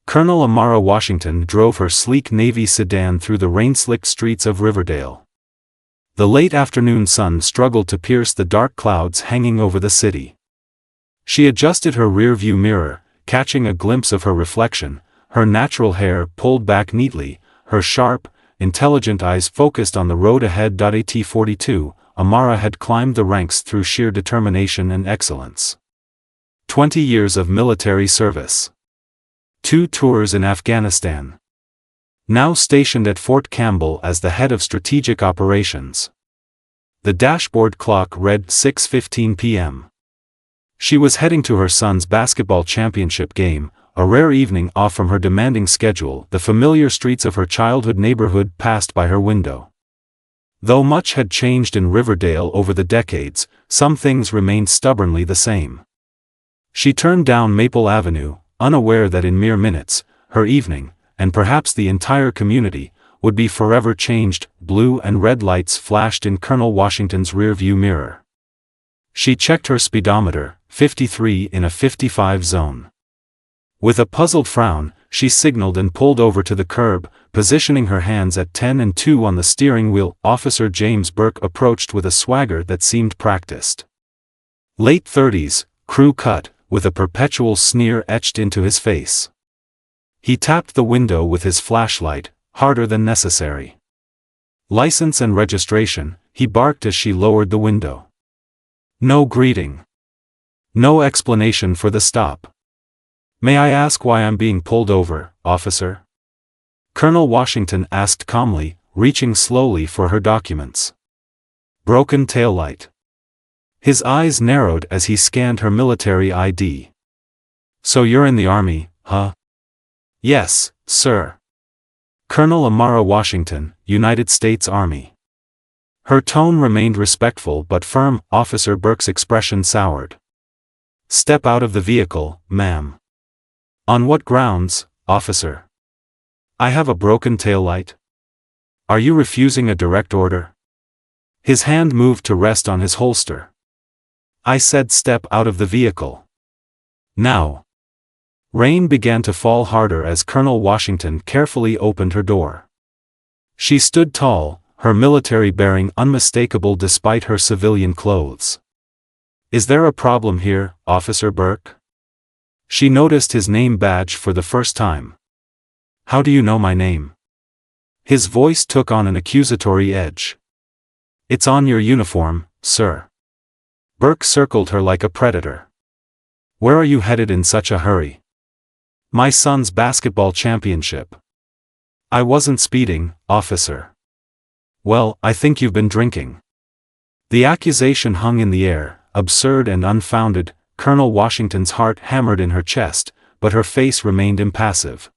Colonel Amara Washington drove her sleek Navy sedan through the rain-slicked streets of Riverdale. The late afternoon sun struggled to pierce the dark clouds hanging over the city. She adjusted her rear-view mirror, catching a glimpse of her reflection, her natural hair pulled back neatly, her sharp, intelligent eyes focused on the road ahead. At-42, Amara had climbed the ranks through sheer determination and excellence. 20 years of military service. 2 tours in Afghanistan. Now stationed at Fort Campbell as the head of strategic operations. The dashboard clock read 6:15 p.m. She was heading to her son's basketball championship game, a rare evening off from her demanding schedule. The familiar streets of her childhood neighborhood passed by her window. Though much had changed in Riverdale over the decades, some things remained stubbornly the same. She turned down Maple Avenue, unaware that in mere minutes, her evening, and perhaps the entire community, would be forever changed. Blue and red lights flashed in Colonel Washington's rear-view mirror. She checked her speedometer, 53 in a 55 zone. With a puzzled frown, she signaled and pulled over to the curb, positioning her hands at 10 and 2 on the steering wheel. Officer James Burke approached with a swagger that seemed practiced. Late 30s, crew cut, with a perpetual sneer etched into his face. He tapped the window with his flashlight, harder than necessary. License and registration, he barked as she lowered the window. No greeting. No explanation for the stop. May I ask why I'm being pulled over, officer? Colonel Washington asked calmly, reaching slowly for her documents. Broken taillight. His eyes narrowed as he scanned her military ID. So you're in the Army, huh? Yes, sir. Colonel Amara Washington, United States Army. Her tone remained respectful but firm. Officer Burke's expression soured. Step out of the vehicle, ma'am. On what grounds, officer? I have a broken taillight. Are you refusing a direct order? His hand moved to rest on his holster. I said step out of the vehicle. Now. Rain began to fall harder as Colonel Washington carefully opened her door. She stood tall, her military bearing unmistakable despite her civilian clothes. Is there a problem here, Officer Burke? She noticed his name badge for the first time. How do you know my name? His voice took on an accusatory edge. It's on your uniform, sir. Burke circled her like a predator. Where are you headed in such a hurry? My son's basketball championship. I wasn't speeding, officer. Well, I think you've been drinking. The accusation hung in the air, absurd and unfounded. Colonel Washington's heart hammered in her chest, but her face remained impassive.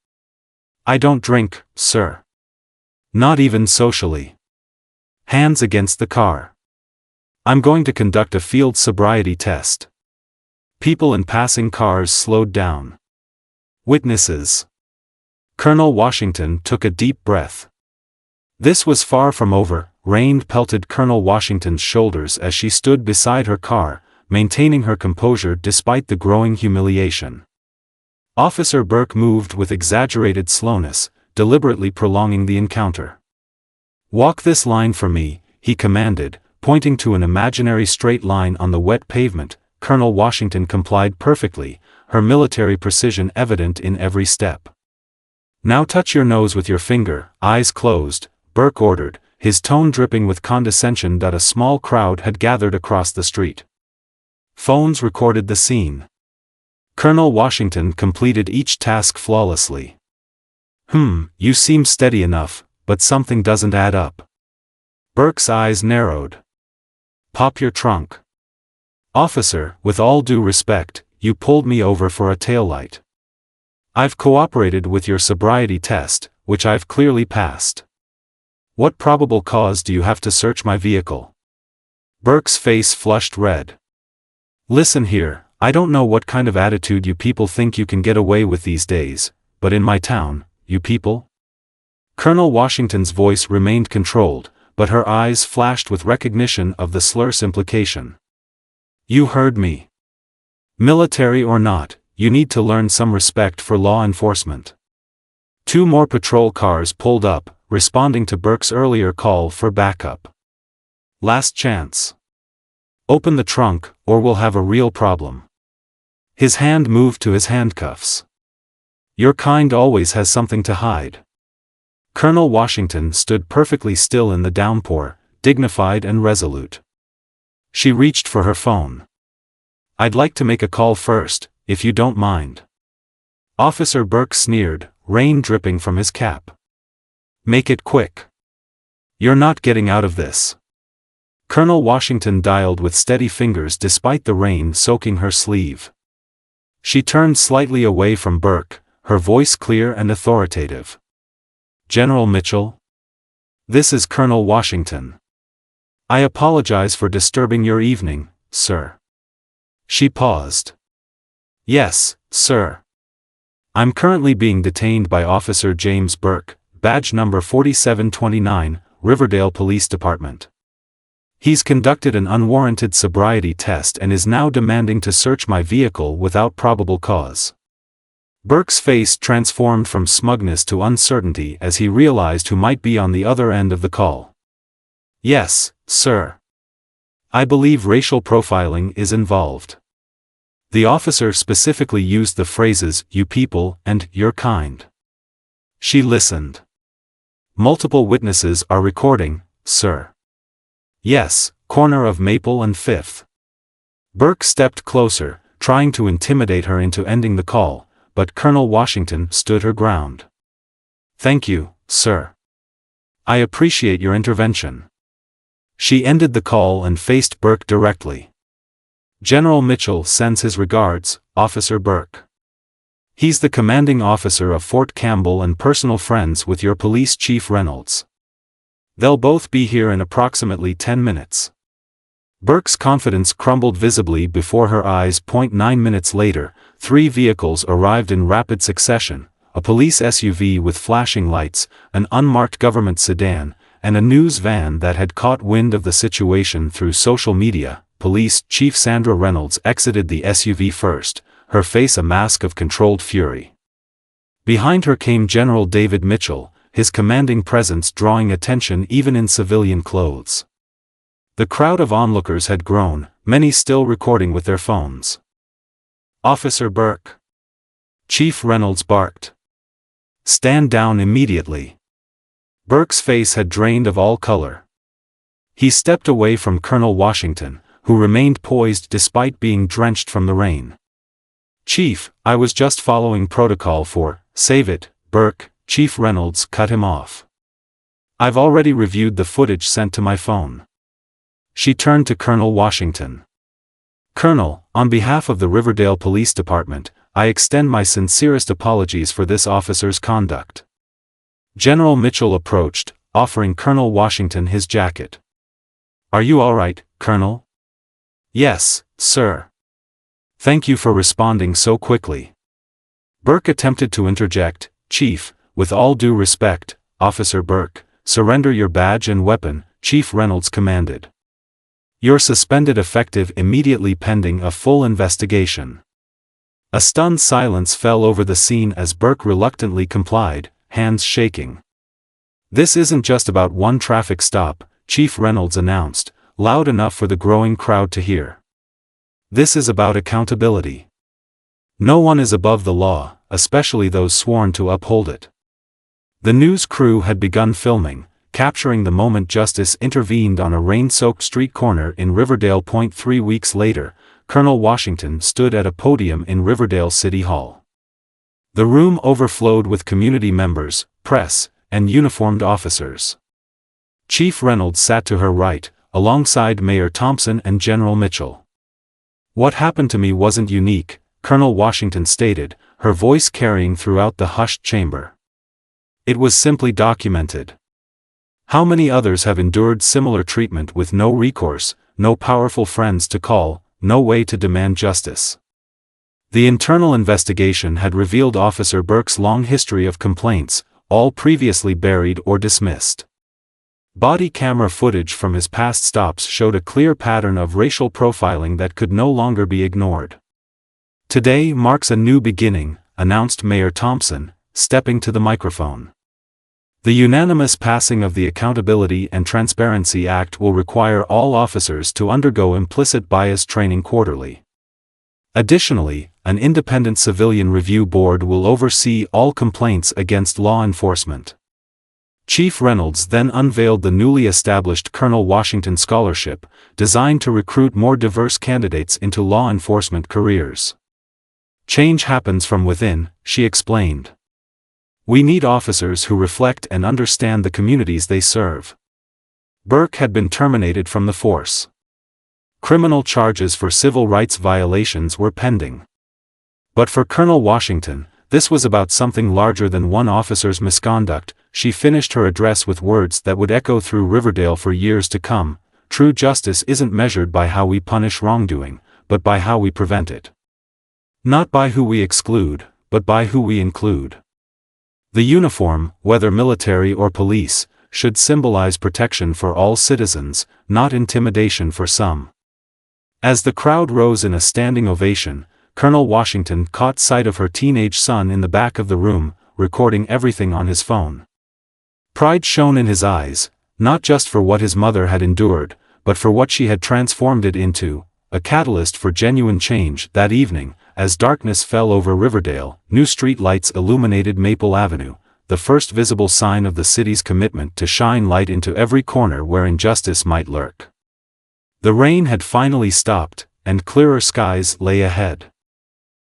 I don't drink, sir. Not even socially. Hands against the car. I'm going to conduct a field sobriety test. People in passing cars slowed down. Witnesses. Colonel Washington took a deep breath. This was far from over. Rain pelted Colonel Washington's shoulders as she stood beside her car, maintaining her composure despite the growing humiliation. Officer Burke moved with exaggerated slowness, deliberately prolonging the encounter. Walk this line for me, he commanded, pointing to an imaginary straight line on the wet pavement. Colonel Washington complied perfectly, her military precision evident in every step. Now touch your nose with your finger, eyes closed, Burke ordered, his tone dripping with condescension. A small crowd had gathered across the street. Phones recorded the scene. Colonel Washington completed each task flawlessly. You seem steady enough, but something doesn't add up. Burke's eyes narrowed. Pop your trunk. Officer, with all due respect, you pulled me over for a taillight. I've cooperated with your sobriety test, which I've clearly passed. What probable cause do you have to search my vehicle? Burke's face flushed red. Listen here, I don't know what kind of attitude you people think you can get away with these days, but in my town, you people? Colonel Washington's voice remained controlled, but her eyes flashed with recognition of the slur's implication. You heard me. Military or not, you need to learn some respect for law enforcement. 2 more patrol cars pulled up, responding to Burke's earlier call for backup. Last chance. Open the trunk, or we'll have a real problem. His hand moved to his handcuffs. Your kind always has something to hide. Colonel Washington stood perfectly still in the downpour, dignified and resolute. She reached for her phone. I'd like to make a call first, if you don't mind. Officer Burke sneered, rain dripping from his cap. Make it quick. You're not getting out of this. Colonel Washington dialed with steady fingers despite the rain soaking her sleeve. She turned slightly away from Burke, her voice clear and authoritative. General Mitchell? This is Colonel Washington. I apologize for disturbing your evening, sir. She paused. Yes, sir. I'm currently being detained by Officer James Burke, badge number 4729, Riverdale Police Department. He's conducted an unwarranted sobriety test and is now demanding to search my vehicle without probable cause. Burke's face transformed from smugness to uncertainty as he realized who might be on the other end of the call. Yes, sir. I believe racial profiling is involved. The officer specifically used the phrases, you people, and your kind. She listened. Multiple witnesses are recording, sir. Yes, corner of Maple and 5th. Burke stepped closer, trying to intimidate her into ending the call, but Colonel Washington stood her ground. Thank you, sir. I appreciate your intervention. She ended the call and faced Burke directly. General Mitchell sends his regards, Officer Burke. He's the commanding officer of Fort Campbell and personal friends with your police chief Reynolds. They'll both be here in approximately 10 minutes. Burke's confidence crumbled visibly before her eyes. 9 minutes later, 3 vehicles arrived in rapid succession, a police SUV with flashing lights, an unmarked government sedan, and a news van that had caught wind of the situation through social media. Police Chief Sandra Reynolds exited the SUV first, her face a mask of controlled fury. Behind her came General David Mitchell, his commanding presence drawing attention even in civilian clothes. The crowd of onlookers had grown, many still recording with their phones. Officer Burke. Chief Reynolds barked. Stand down immediately. Burke's face had drained of all color. He stepped away from Colonel Washington, who remained poised despite being drenched from the rain. Chief, I was just following protocol for, save it, Burke. Chief Reynolds cut him off. I've already reviewed the footage sent to my phone. She turned to Colonel Washington. Colonel, on behalf of the Riverdale Police Department, I extend my sincerest apologies for this officer's conduct. General Mitchell approached, offering Colonel Washington his jacket. Are you all right, Colonel? Yes, sir. Thank you for responding so quickly. Burke attempted to interject. Chief, with all due respect, Officer Burke, surrender your badge and weapon, Chief Reynolds commanded. You're suspended effective immediately pending a full investigation. A stunned silence fell over the scene as Burke reluctantly complied, hands shaking. This isn't just about one traffic stop, Chief Reynolds announced, loud enough for the growing crowd to hear. This is about accountability. No one is above the law, especially those sworn to uphold it. The news crew had begun filming, capturing the moment justice intervened on a rain-soaked street corner in Riverdale. 3 weeks later, Colonel Washington stood at a podium in Riverdale City Hall. The room overflowed with community members, press, and uniformed officers. Chief Reynolds sat to her right, alongside Mayor Thompson and General Mitchell. What happened to me wasn't unique, Colonel Washington stated, her voice carrying throughout the hushed chamber. It was simply documented. How many others have endured similar treatment with no recourse, no powerful friends to call, no way to demand justice? The internal investigation had revealed Officer Burke's long history of complaints, all previously buried or dismissed. Body camera footage from his past stops showed a clear pattern of racial profiling that could no longer be ignored. Today marks a new beginning, announced Mayor Thompson, stepping to the microphone. The unanimous passing of the Accountability and Transparency Act will require all officers to undergo implicit bias training quarterly. Additionally, an independent civilian review board will oversee all complaints against law enforcement. Chief Reynolds then unveiled the newly established Colonel Washington Scholarship, designed to recruit more diverse candidates into law enforcement careers. Change happens from within, she explained. We need officers who reflect and understand the communities they serve. Burke had been terminated from the force. Criminal charges for civil rights violations were pending. But for Colonel Washington, this was about something larger than one officer's misconduct. She finished her address with words that would echo through Riverdale for years to come. True justice isn't measured by how we punish wrongdoing, but by how we prevent it. Not by who we exclude, but by who we include. The uniform, whether military or police, should symbolize protection for all citizens, not intimidation for some. As the crowd rose in a standing ovation, Colonel Washington caught sight of her teenage son in the back of the room, recording everything on his phone. Pride shone in his eyes, not just for what his mother had endured, but for what she had transformed it into, a catalyst for genuine change. That evening, as darkness fell over Riverdale, new street lights illuminated Maple Avenue, the first visible sign of the city's commitment to shine light into every corner where injustice might lurk. The rain had finally stopped, and clearer skies lay ahead.